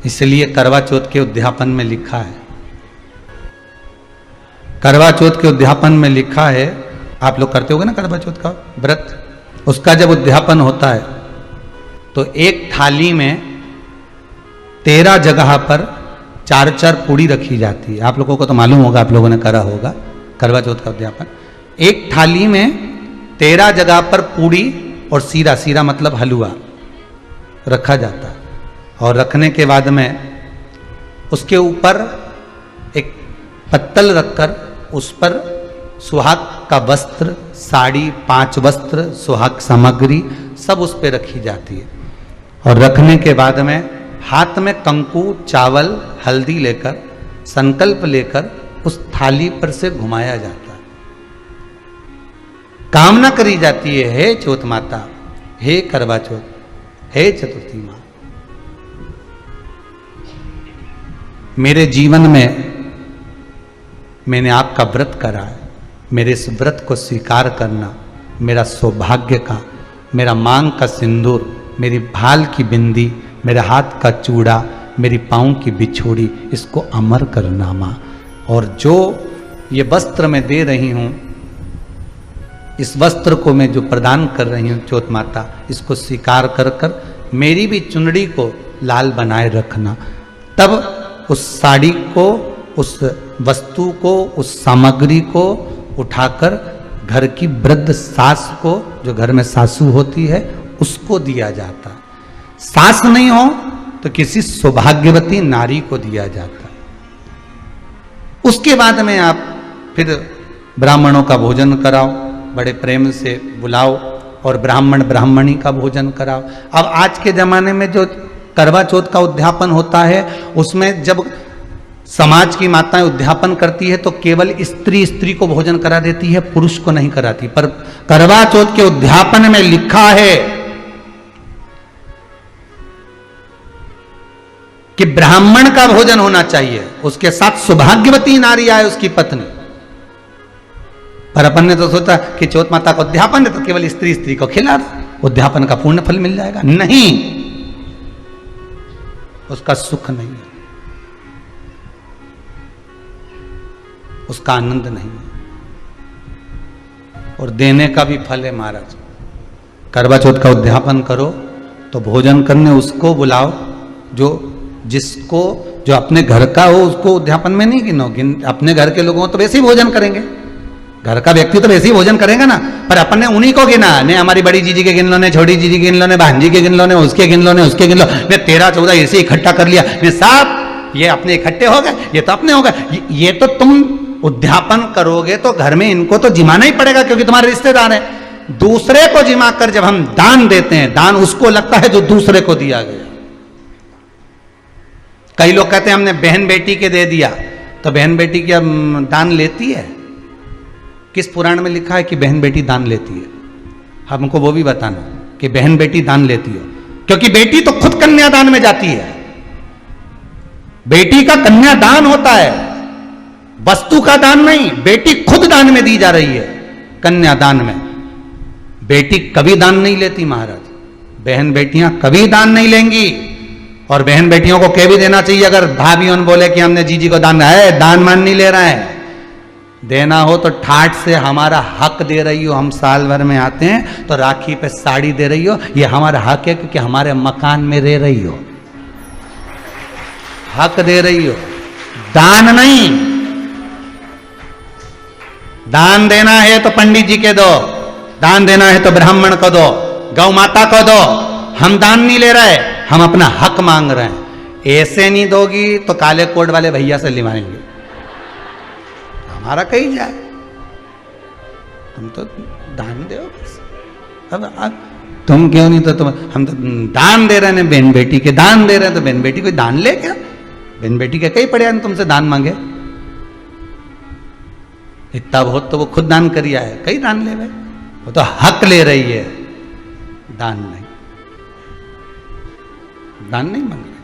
इसलिए करवा चौथ के उद्यापन में लिखा है, करवा चौथ के उद्यापन में लिखा है, आप लोग करते होगे ना करवा चौथ का व्रत, उसका जब उद्यापन होता है तो एक थाली में 13 जगह पर 4-4 पूड़ी रखी जाती है। आप लोगों को तो मालूम होगा, आप लोगों ने करा होगा करवा चौथ का उद्यापन। एक थाली में 13 जगह पर पूड़ी और सीरा, सीरा मतलब हलवा रखा जाता है। और रखने के बाद में उसके ऊपर एक पत्तल रखकर उस पर सुहाग का वस्त्र, साड़ी, 5 वस्त्र, सुहाग सामग्री सब उस पर रखी जाती है। और रखने के बाद में हाथ में कंकु, चावल, हल्दी लेकर, संकल्प लेकर उस थाली पर से घुमाया जाता है। कामना करी जाती है, हे चौथ माता, हे करवा चौथ, हे चतुर्थी माँ, मेरे जीवन में मैंने आपका व्रत करा है, मेरे इस व्रत को स्वीकार करना, मेरा सौभाग्य का, मेरा मांग का सिंदूर, मेरी भाल की बिंदी, मेरे हाथ का चूड़ा, मेरी पाँव की बिछोड़ी, इसको अमर करना माँ। और जो ये वस्त्र मैं दे रही हूँ, इस वस्त्र को मैं जो प्रदान कर रही हूँ चौथ माता, इसको स्वीकार कर कर मेरी भी चुनरी को लाल बनाए रखना। तब उस साड़ी को, उस वस्तु को, उस सामग्री को उठाकर घर की वृद्ध सास को, जो घर में सासू होती है, उसको दिया जाता है। सास नहीं हो तो किसी सौभाग्यवती नारी को दिया जाता है। उसके बाद में आप फिर ब्राह्मणों का भोजन कराओ, बड़े प्रेम से बुलाओ और ब्राह्मण ब्राह्मणी का भोजन कराओ। अब आज के जमाने में जो करवा चौथ का उद्यापन होता है, उसमें जब समाज की माताएं उद्यापन करती है तो केवल स्त्री स्त्री को भोजन करा देती है, पुरुष को नहीं कराती। पर करवा चौथ के उद्यापन में लिखा है कि ब्राह्मण का भोजन होना चाहिए, उसके साथ सौभाग्यवती नारी आए, उसकी पत्नी। पर अपन ने तो सोचा कि चौथ माता का उद्यापन है तो केवल स्त्री स्त्री को खिला दो, उद्यापन का पूर्ण फल मिल जाएगा। नहीं, उसका सुख नहीं है, उसका आनंद नहीं है, और देने का भी फल है महाराज। करवा चौथ का उद्यापन करो तो भोजन करने उसको बुलाओ जो अपने घर का हो, उसको उद्यापन में नहीं गिनो। अपने घर के लोगों तो वैसे ही भोजन करेंगे, घर का व्यक्ति तो वैसे ही भोजन करेगा ना। पर अपन ने उन्हीं को गिना, ने हमारी बड़ी जीजी के गिन लो, ने छोटी जीजी के गिन लो, ने भांजी के गिन लो, ने उसके गिन लो, ने उसके गिन लो, ने 13-14 ऐसे इकट्ठा कर लिया, ने सब ये अपने इकट्ठे हो गए, ये तो अपने हो गए। ये तो तुम उद्यापन करोगे तो घर में इनको तो जिमाना ही पड़ेगा, क्योंकि तुम्हारे रिश्तेदार हैं। दूसरे को जिमा कर जब हम दान देते हैं, दान उसको लगता है जो दूसरे को दिया गया। कई लोग कहते हैं हमने बहन बेटी के दे दिया, तो बहन बेटी क्या दान लेती है? किस पुराण में लिखा है कि बहन बेटी दान लेती है? हमको वो भी बताना कि बहन बेटी दान लेती हो, क्योंकि बेटी तो खुद कन्यादान में जाती है। बेटी का कन्यादान होता है, वस्तु का दान नहीं। बेटी खुद दान में दी जा रही है, कन्यादान में। बेटी कभी दान नहीं लेती महाराज, बहन बेटियां कभी दान नहीं लेंगी। और बहन बेटियों को कह भी देना चाहिए, अगर भाभीयों बोले कि हमने जीजी को दान है, दान मान नहीं ले रहे हैं, देना हो तो ठाठ से हमारा हक दे रही हो। हम साल भर में आते हैं तो राखी पे साड़ी दे रही हो, ये हमारा हक है, क्योंकि हमारे मकान में रह रही हो, हक दे रही हो, दान नहीं। दान देना है तो पंडित जी के दो, दान देना है तो ब्राह्मण को दो, गौ माता को दो। हम दान नहीं ले रहे, हम अपना हक मांग रहे हैं। ऐसे नहीं दोगी तो काले कोट वाले भैया से लिवाएंगे, हमारा कहीं जाए, तुम तो दान दो बस। अब तुम क्यों नहीं, तो तुम, हम तो दान दे रहे हैं, बहन बेटी के दान दे रहे हैं, तो बहन बेटी कोई दान ले क्या? बहन बेटी के कई पड़े तुमसे दान मांगे? इतना बहुत तो वो खुद दान करिया है, कई दान ले भाई, वो तो हक ले रही है, दान नहीं, दान नहीं मांग रही।